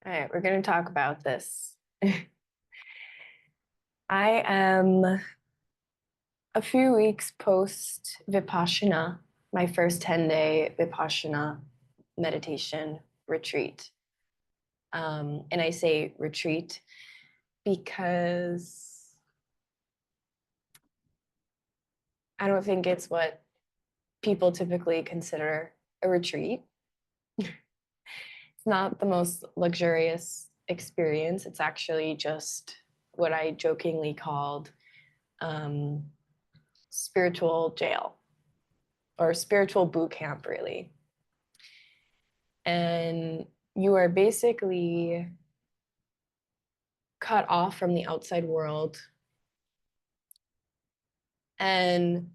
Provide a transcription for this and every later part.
All right, we're going to talk about this. I am a few weeks post Vipassana, my first 10-day Vipassana meditation retreat. And I say retreat because I don't think it's what people typically consider a retreat. It's not the most luxurious experience. It's actually just what I jokingly called spiritual jail or spiritual boot camp, really. And you are basically cut off from the outside world and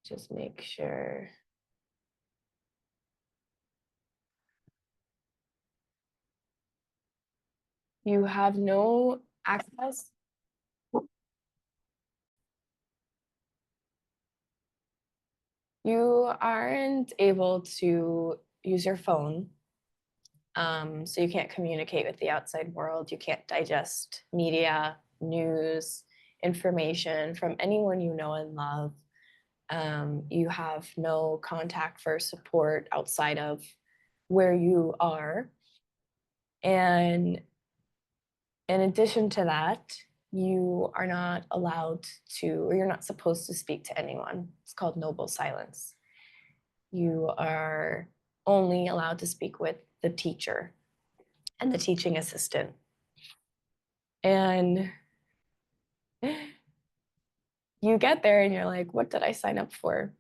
just make sure you have no access. You aren't able to use your phone. So you can't communicate with the outside world. You can't digest media, news, information from anyone you know and love. You have no contact for support outside of where you are. And in addition to that, you are not allowed to, or you're not supposed to speak to anyone. It's called noble silence. You are only allowed to speak with the teacher and the teaching assistant. And you get there and you're like, what did I sign up for?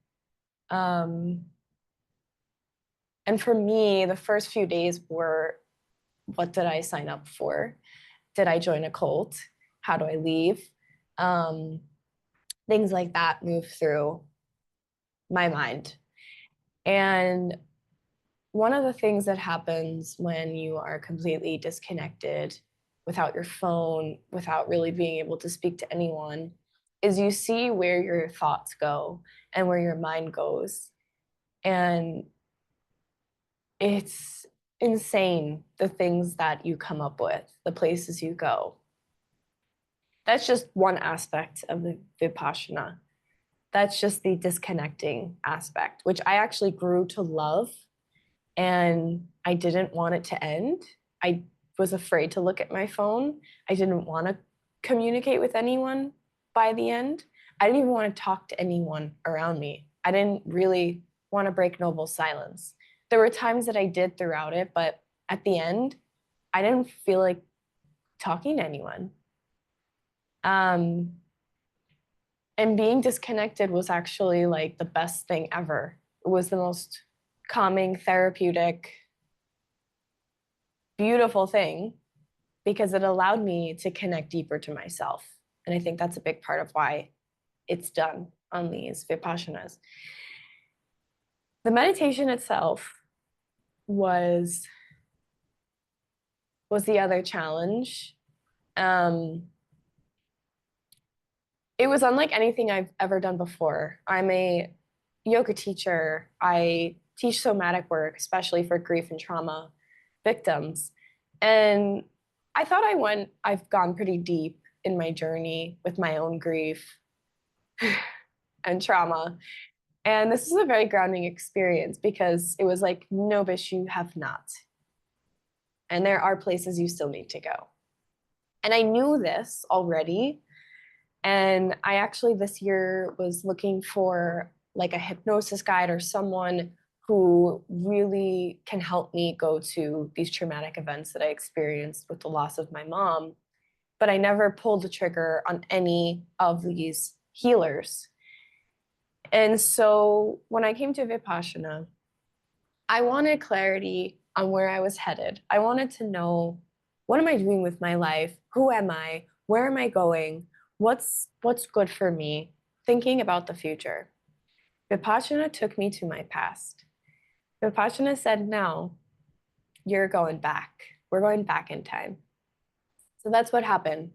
And for me, the first few days were, what did I sign up for? Did I join a cult? How do I leave? Things like that move through my mind. And one of the things that happens when you are completely disconnected, without your phone, without really being able to speak to anyone, is you see where your thoughts go and where your mind goes. And it's insane, the things that you come up with, the places you go. That's just one aspect of the Vipassana. That's just the disconnecting aspect, which I actually grew to love. And I didn't want it to end. I was afraid to look at my phone. I didn't want to communicate with anyone by the end. I didn't even want to talk to anyone around me. I didn't really want to break noble silence. There were times that I did throughout it, but at the end, I didn't feel like talking to anyone. And being disconnected was actually like the best thing ever. It was the most calming, therapeutic, beautiful thing because it allowed me to connect deeper to myself. And I think that's a big part of why it's done on these Vipassanas. The meditation itself was the other challenge. It was unlike anything I've ever done before. I'm a yoga teacher. I teach somatic work, especially for grief and trauma victims. And I thought I've gone pretty deep in my journey with my own grief and trauma. And this is a very grounding experience because it was like, no, bitch, you have not. And there are places you still need to go. And I knew this already. And I actually this year was looking for like a hypnosis guide or someone who really can help me go to these traumatic events that I experienced with the loss of my mom. But I never pulled the trigger on any of these healers. And so when I came to Vipassana, I wanted clarity on where I was headed. I wanted to know, what am I doing with my life? Who am I? Where am I going? What's good for me? Thinking about the future. Vipassana took me to my past. Vipassana said, no, you're going back. We're going back in time. So that's what happened.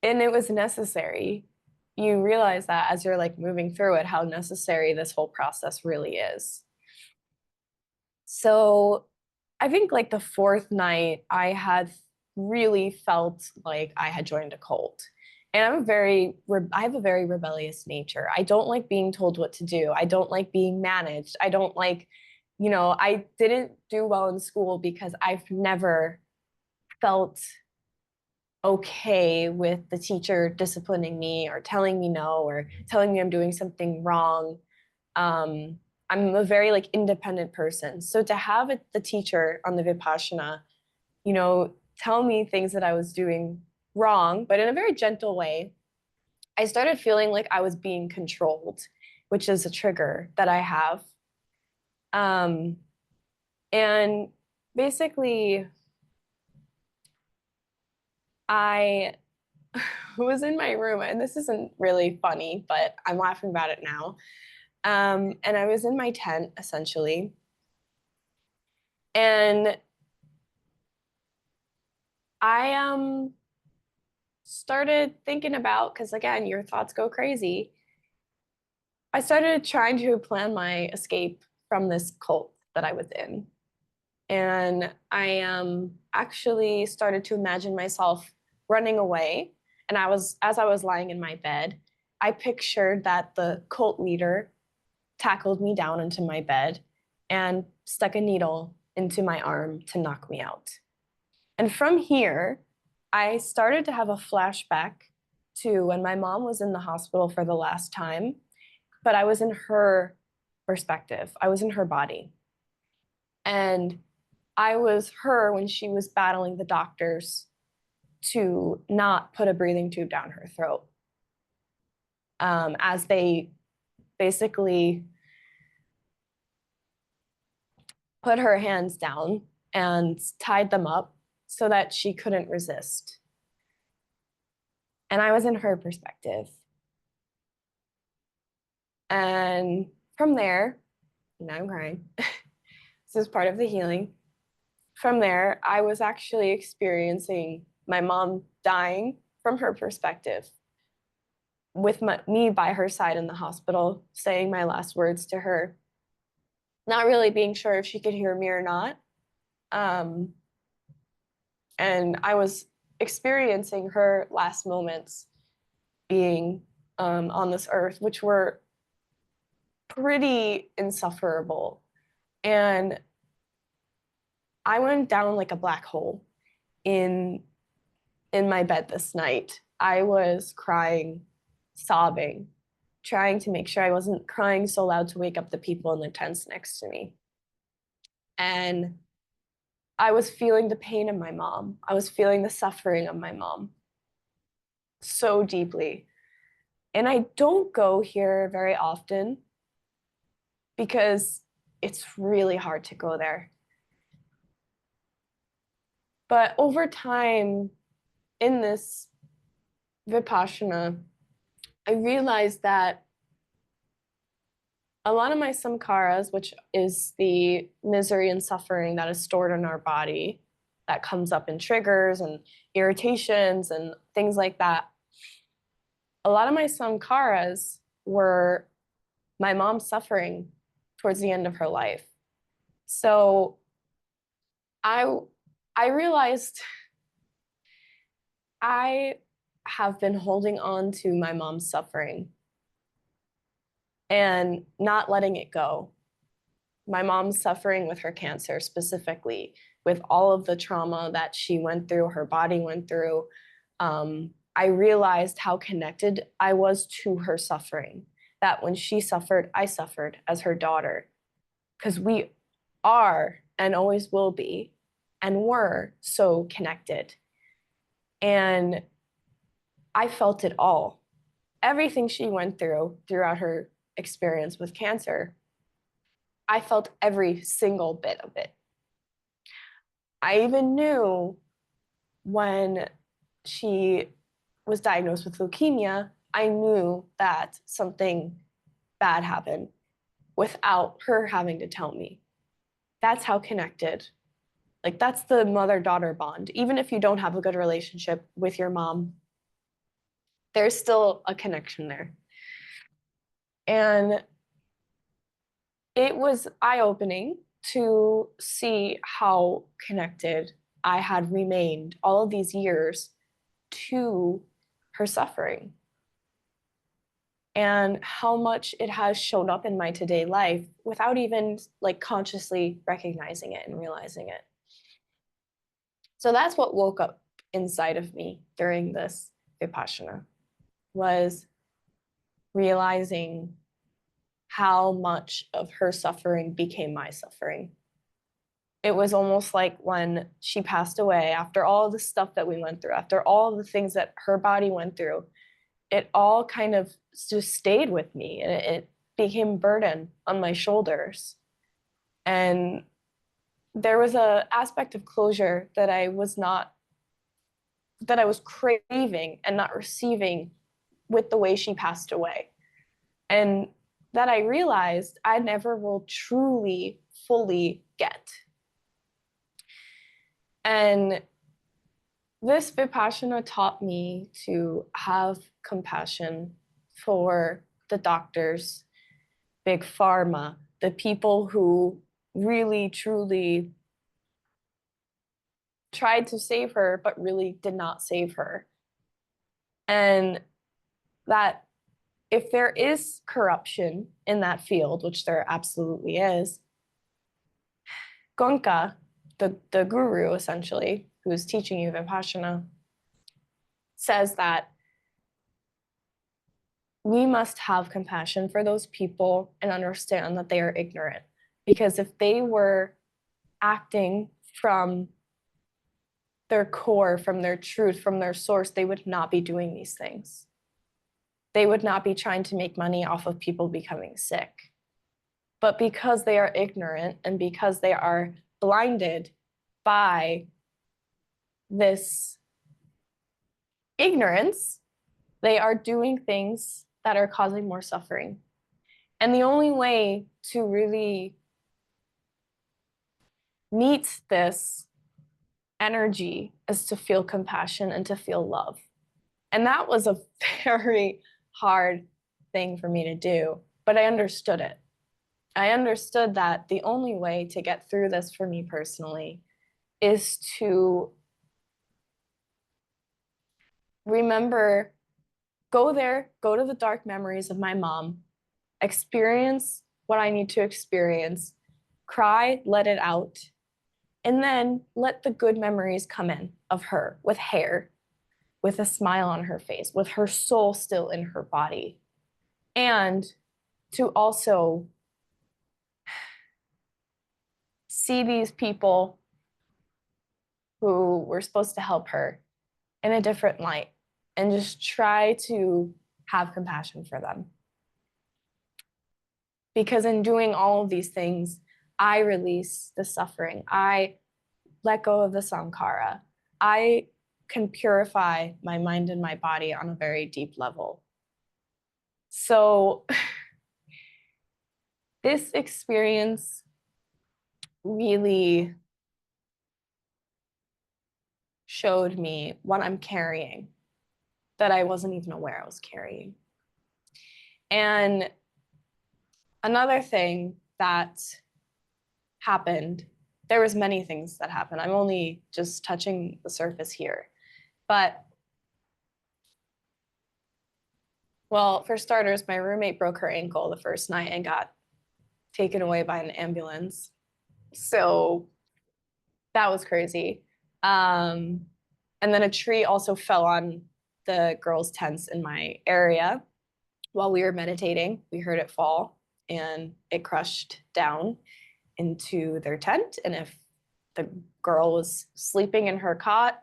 And it was necessary you realize that as you're like moving through it, how necessary this whole process really is. So I think like the fourth night, I had really felt like I had joined a cult. And I have a very rebellious nature. I don't like being told what to do. I don't like being managed. I don't like, I didn't do well in school because I've never felt okay with the teacher disciplining me or telling me no or telling me I'm doing something wrong. um, I'm a very like independent person. So to have the teacher on the Vipassana, tell me things that I was doing wrong, but in a very gentle way, I started feeling like I was being controlled, which is a trigger that I have. Um, and basically, I was in my room, and this isn't really funny, but I'm laughing about it now. And I was in my tent essentially. And I started thinking about, because again, your thoughts go crazy. I started trying to plan my escape from this cult that I was in. And I actually started to imagine myself running away. And as I was lying in my bed, I pictured that the cult leader tackled me down into my bed and stuck a needle into my arm to knock me out. And from here, I started to have a flashback to when my mom was in the hospital for the last time, but I was in her perspective. I was in her body. And I was her when she was battling the doctors to not put a breathing tube down her throat. As they basically put her hands down and tied them up so that she couldn't resist. And I was in her perspective. And from there, now I'm crying. This is part of the healing. From there, I was actually experiencing my mom dying from her perspective, with me by her side in the hospital, saying my last words to her, not really being sure if she could hear me or not. Um, and I was experiencing her last moments being on this earth, which were pretty insufferable. And I went down like a black hole in my bed this night. I was crying, sobbing, trying to make sure I wasn't crying so loud to wake up the people in the tents next to me. And I was feeling the pain of my mom. I was feeling the suffering of my mom so deeply. And I don't go here very often because it's really hard to go there. But over time in this Vipassana, I realized that a lot of my samkaras, which is the misery and suffering that is stored in our body, that comes up in triggers and irritations and things like that, a lot of my samkaras were my mom suffering towards the end of her life. So I I realized I have been holding on to my mom's suffering and not letting it go. My mom's suffering with her cancer specifically, with all of the trauma that she went through, her body went through. I realized how connected I was to her suffering, that when she suffered, I suffered as her daughter, because we are and always will be and were so connected. And I felt it all. Everything she went through throughout her experience with cancer, I felt every single bit of it. I even knew when she was diagnosed with leukemia, I knew that something bad happened without her having to tell me. That's how connected. Like, that's the mother-daughter bond. Even if you don't have a good relationship with your mom, there's still a connection there. And it was eye-opening to see how connected I had remained all of these years to her suffering, and how much it has shown up in my today life without even like consciously recognizing it and realizing it. So that's what woke up inside of me during this Vipassana, was realizing how much of her suffering became my suffering. It was almost like when she passed away, after all the stuff that we went through, after all the things that her body went through, it all kind of just stayed with me, and it became a burden on my shoulders. And there was an aspect of closure that I was craving and not receiving with the way she passed away. And that I realized I never will truly, fully get. And this Vipassana taught me to have compassion for the doctors, big pharma, the people who really, truly tried to save her, but really did not save her. And that if there is corruption in that field, which there absolutely is, Gonka, the guru essentially, who's teaching you Vipassana, says that we must have compassion for those people and understand that they are ignorant. Because if they were acting from their core, from their truth, from their source, they would not be doing these things. They would not be trying to make money off of people becoming sick. But because they are ignorant and because they are blinded by this ignorance, they are doing things that are causing more suffering. And the only way to really meet this energy is to feel compassion and to feel love. And that was a very hard thing for me to do, but I understood it. I understood that the only way to get through this for me personally is to remember, go to the dark memories of my mom, experience what I need to experience, cry, let it out, and then let the good memories come in of her with hair, with a smile on her face, with her soul still in her body. And to also see these people who were supposed to help her in a different light and just try to have compassion for them. Because in doing all of these things, I release the suffering. I let go of the sankhara. I can purify my mind and my body on a very deep level. So this experience really showed me what I'm carrying that I wasn't even aware I was carrying. And another thing that happened, there was many things that happened. I'm only just touching the surface here. But, well, for starters, my roommate broke her ankle the first night and got taken away by an ambulance. So that was crazy. And then a tree also fell on the girls' tents in my area while we were meditating. We heard it fall and it crushed down into their tent. And if the girl was sleeping in her cot,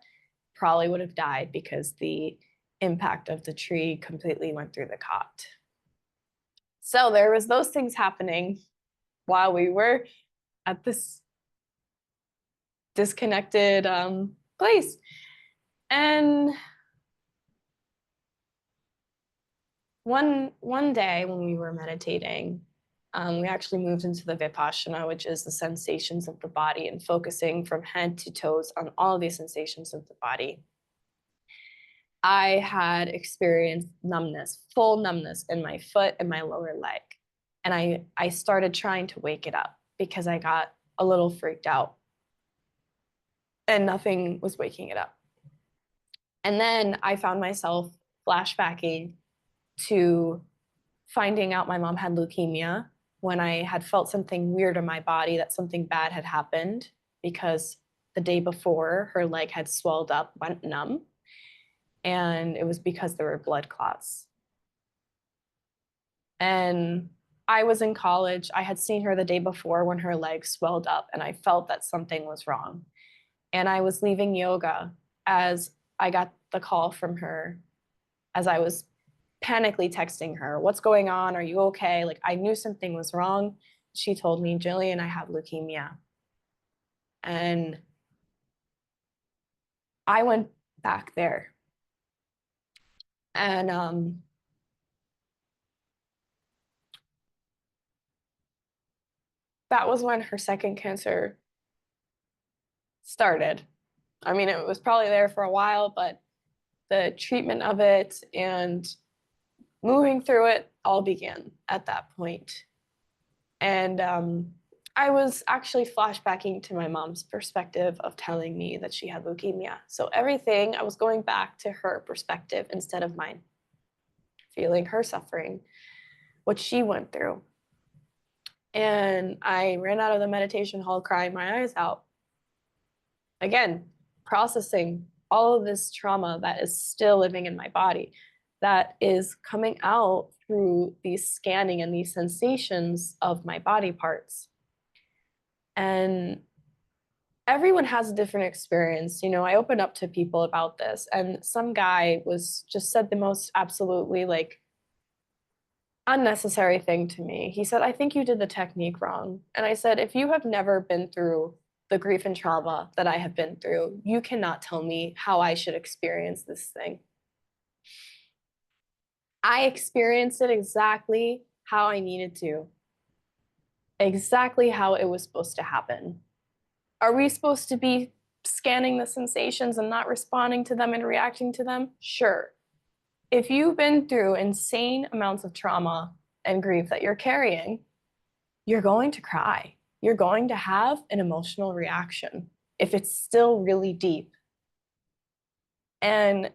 probably would have died because the impact of the tree completely went through the cot. So there was those things happening while we were at this disconnected place. And one day when we were meditating, we actually moved into the Vipassana, which is the sensations of the body and focusing from head to toes on all of these sensations of the body. I had experienced numbness, full numbness in my foot and my lower leg. And I started trying to wake it up because I got a little freaked out and nothing was waking it up. And then I found myself flashbacking to finding out my mom had leukemia when I had felt something weird in my body, that something bad had happened because the day before her leg had swelled up, went numb, and it was because there were blood clots. And I was in college. I had seen her the day before when her leg swelled up, and I felt that something was wrong. And I was leaving yoga as I got the call from her, as I was panically texting her, "What's going on? Are you okay?" Like, I knew something was wrong. She told me, "Jillian, I have leukemia." And I went back there. And that was when her second cancer started. I mean, it was probably there for a while, but the treatment of it and moving through it all began at that point. And I was actually flashbacking to my mom's perspective of telling me that she had leukemia. So everything, I was going back to her perspective instead of mine, feeling her suffering, what she went through. And I ran out of the meditation hall crying my eyes out. Again, processing all of this trauma that is still living in my body, that is coming out through these scanning and these sensations of my body parts. And everyone has a different experience. You know, I opened up to people about this, and some guy was just said the most absolutely like unnecessary thing to me. He said, "I think you did the technique wrong." And I said, "If you have never been through the grief and trauma that I have been through, you cannot tell me how I should experience this thing. I experienced it exactly how I needed to, exactly how it was supposed to happen." Are we supposed to be scanning the sensations and not responding to them and reacting to them? Sure. If you've been through insane amounts of trauma and grief that you're carrying, you're going to cry. You're going to have an emotional reaction if it's still really deep. And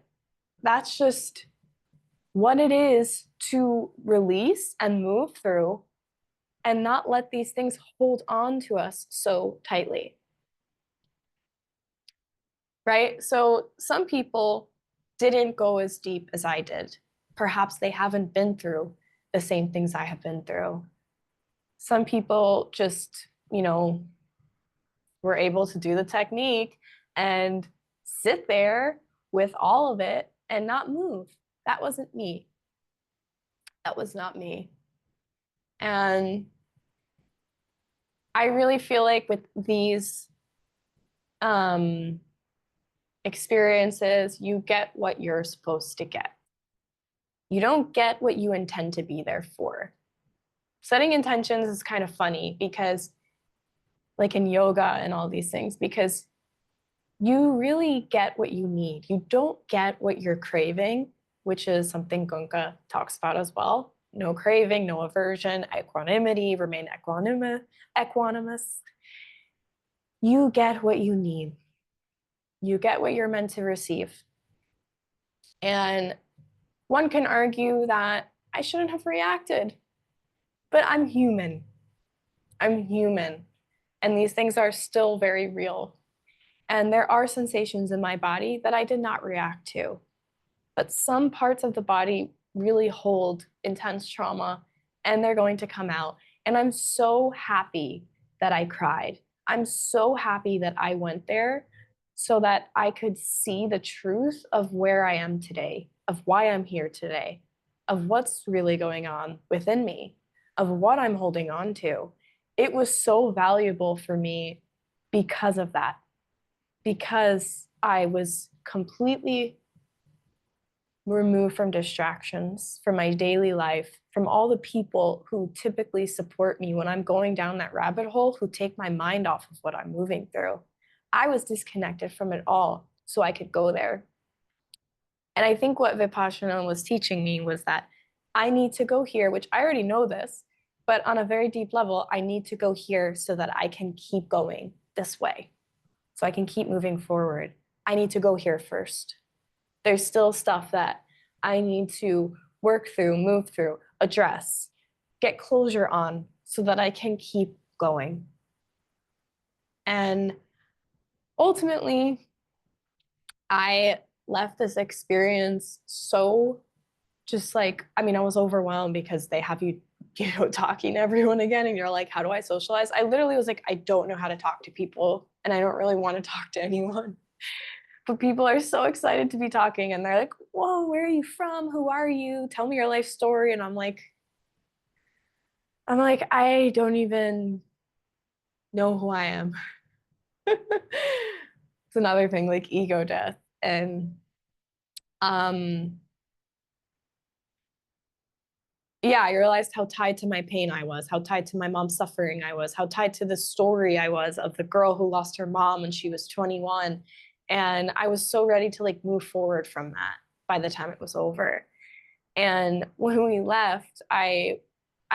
that's just what it is to release and move through and not let these things hold on to us so tightly. Right? So some people didn't go as deep as I did. Perhaps they haven't been through the same things I have been through. Some people just, were able to do the technique and sit there with all of it and not move. That wasn't me. That was not me. And I really feel like with these experiences, you get what you're supposed to get. You don't get what you intend to be there for. Setting intentions is kind of funny because, like in yoga and all these things, because you really get what you need. You don't get what you're craving, which is something Gunka talks about as well. No craving, no aversion, equanimity, remain equanimous. You get what you need. You get what you're meant to receive. And one can argue that I shouldn't have reacted, but I'm human. I'm human. And these things are still very real. And there are sensations in my body that I did not react to. But some parts of the body really hold intense trauma and they're going to come out. And I'm so happy that I cried. I'm so happy that I went there so that I could see the truth of where I am today, of why I'm here today, of what's really going on within me, of what I'm holding on to. It was so valuable for me because of that, because I was completely removed from distractions, from my daily life, from all the people who typically support me when I'm going down that rabbit hole, who take my mind off of what I'm moving through. I was disconnected from it all so I could go there. And I think what Vipassana was teaching me was that I need to go here, which I already know this, but on a very deep level, I need to go here so that I can keep going this way, so I can keep moving forward. I need to go here first. There's still stuff that I need to work through, move through, address, get closure on so that I can keep going. And ultimately, I left this experience so just like, I mean, I was overwhelmed because they have you, talking to everyone again. And you're like, how do I socialize? I literally was like, I don't know how to talk to people. And I don't really want to talk to anyone. But people are so excited to be talking. And they're like, whoa, where are you from? Who are you? Tell me your life story. And I'm like, I don't even know who I am. It's another thing, like ego death. And um yeah, I realized how tied to my pain I was, how tied to my mom's suffering I was, how tied to the story I was of the girl who lost her mom when she was 21. And I was so ready to like move forward from that by the time it was over. And when we left, I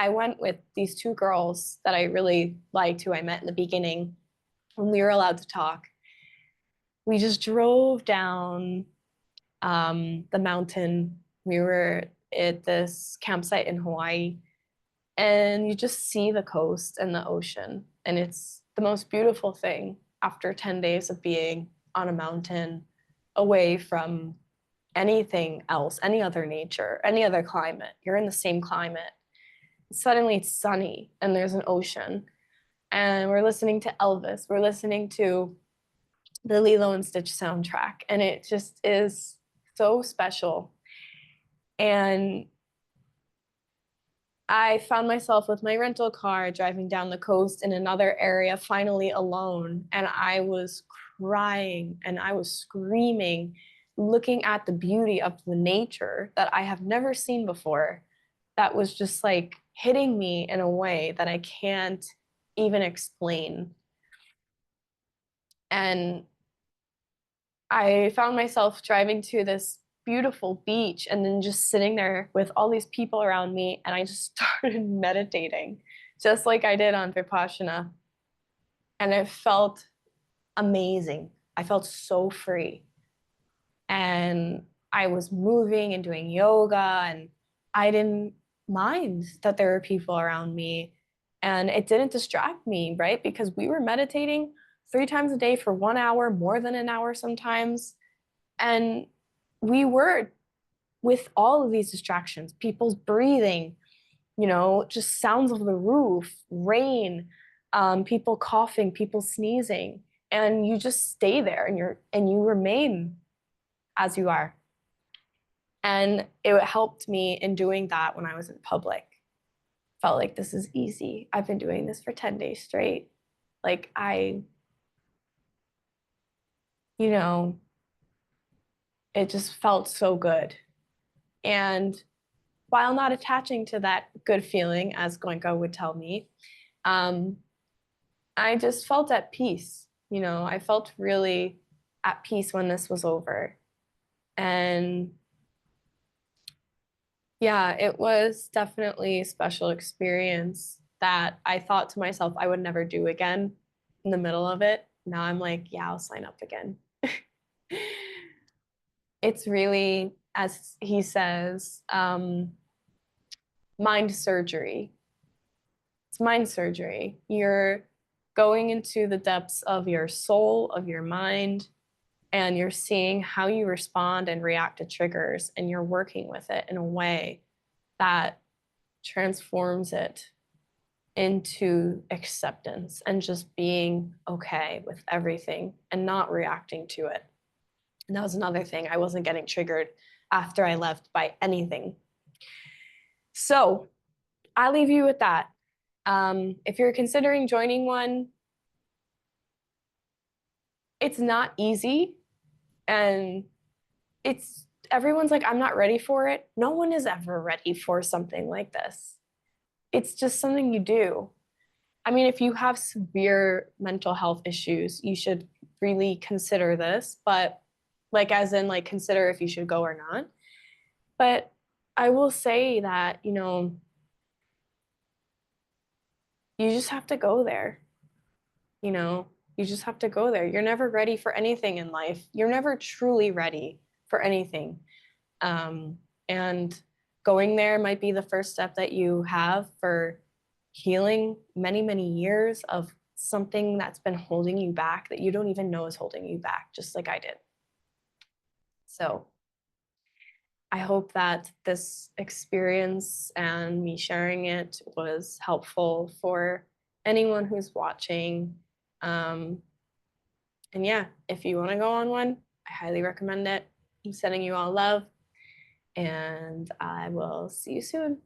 went with these two girls that I really liked who I met in the beginning when we were allowed to talk. We just drove down the mountain. We were at this campsite in Hawaii, and you just see the coast and the ocean. And it's the most beautiful thing after 10 days of being on a mountain away from anything else, any other nature, any other climate. You're in the same climate. Suddenly it's sunny and there's an ocean. And we're listening to Elvis. We're listening to the Lilo and Stitch soundtrack. And it just is so special. And I found myself with my rental car driving down the coast in another area, finally alone. And I was crying and I was screaming, looking at the beauty of the nature that I have never seen before. That was just like hitting me in a way that I can't even explain. And I found myself driving to this beautiful beach and then just sitting there with all these people around me. And I just started meditating, just like I did on Vipassana. And it felt amazing. I felt so free. And I was moving and doing yoga, and I didn't mind that there were people around me. And it didn't distract me, right? Because we were meditating 3 times a day for 1 hour, more than an hour sometimes. And we were with all of these distractions, people's breathing, just sounds of the roof, rain, people coughing, people sneezing, and you just stay there and you remain as you are. And it helped me in doing that when I was in public. Felt like this is easy. I've been doing this for 10 days straight. Like you know, it just felt so good. And while not attaching to that good feeling, as Goenka would tell me, um, I just felt at peace. I felt really at peace when this was over. And yeah, it was definitely a special experience that I thought to myself I would never do again in the middle of it. Now I'm like, yeah, I'll sign up again. It's really, as he says, mind surgery. It's mind surgery. You're going into the depths of your soul, of your mind, and you're seeing how you respond and react to triggers, and you're working with it in a way that transforms it into acceptance and just being okay with everything and not reacting to it. And that was another thing. I wasn't getting triggered after I left by anything. So I leave you with that. If you're considering joining one, it's not easy. And everyone's like, I'm not ready for it. No one is ever ready for something like this. It's just something you do. I mean, if you have severe mental health issues, you should really consider this. But like as in like consider if you should go or not. But I will say that, you just have to go there, you know, you just have to go there. You're never ready for anything in life. You're never truly ready for anything. And going there might be the first step that you have for healing many, many years of something that's been holding you back that you don't even know is holding you back, just like I did. So I hope that this experience and me sharing it was helpful for anyone who's watching. Um, and yeah, if you want to go on one, I highly recommend it. I'm sending you all love, and I will see you soon.